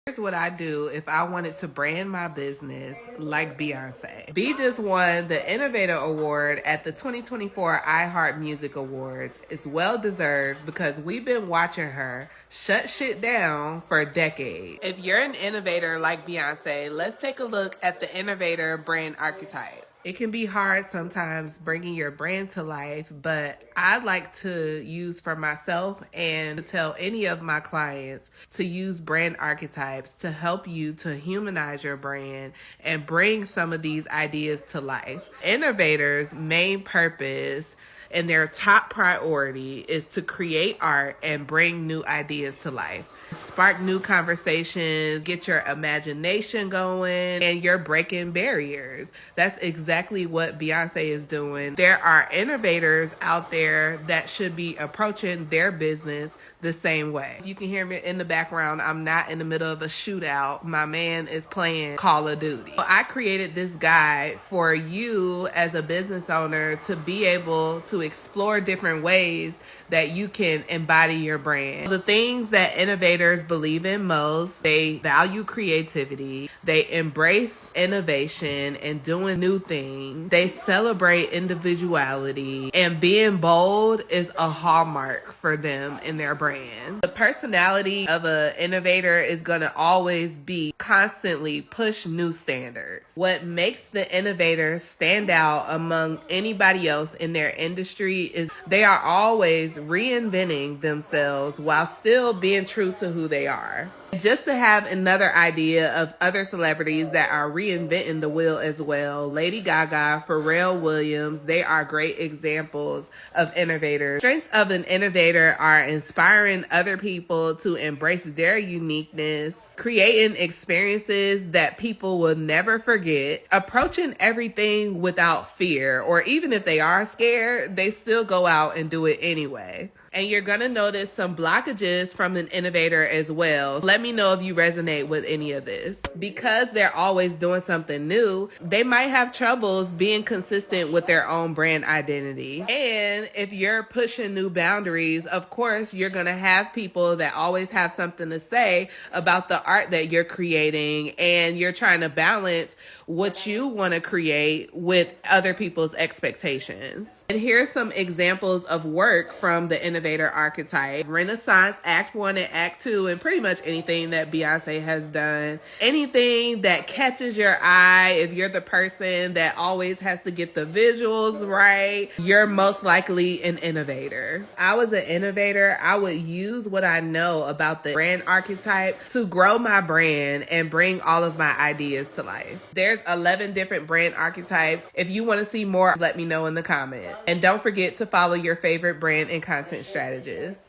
Here's what I do if I wanted to brand my business like Beyonce. B just won the Innovator Award at the 2024 iHeart Music Awards. It's well deserved because we've been watching her shut shit down for a decade. If you're an innovator like Beyonce, let's take a look at the Innovator brand archetype. It can be hard sometimes bringing your brand to life, but I like to use for myself and to tell any of my clients to use brand archetypes to help you to humanize your brand and bring some of these ideas to life. Innovators' main purpose and their top priority is to create art and bring new ideas to life. Spark new conversations, get your imagination going, and you're breaking barriers. That's exactly what Beyonce is doing. There are innovators out there that should be approaching their business the same way. You can hear me in the background. I'm not in the middle of a shootout. My man is playing Call of Duty. I created this guide for you as a business owner to be able to explore different ways that you can embody your brand. The things that innovators believe in most, they value creativity, they embrace innovation and doing new things, they celebrate individuality, and being bold is a hallmark for them in their brand. The personality of an innovator is gonna always be constantly push new standards. What makes the innovator stand out among anybody else in their industry is they are always reinventing themselves while still being true to who they are. Just to have another idea of other celebrities that are reinventing the wheel as well, Lady Gaga, Pharrell Williams, they are great examples of innovators. Strengths of an innovator are inspiring other people to embrace their uniqueness, creating experiences that people will never forget, approaching everything without fear, or even if they are scared, they still go out and do it anyway. And you're going to notice some blockages from an innovator as well. Let me know if you resonate with any of this. Because they're always doing something new, they might have troubles being consistent with their own brand identity. And if you're pushing new boundaries, of course, you're going to have people that always have something to say about the art that you're creating. And you're trying to balance what you want to create with other people's expectations. And here's some examples of work from the Innovator archetype. Renaissance, Act 1 and Act 2, and pretty much anything that Beyonce has done. Anything that catches your eye, if you're the person that always has to get the visuals right, you're most likely an innovator. I was an innovator. I would use what I know about the brand archetype to grow my brand and bring all of my ideas to life. There's 11 different brand archetypes. If you want to see more, let me know in the comments. And don't forget to follow your favorite brand and content strategist.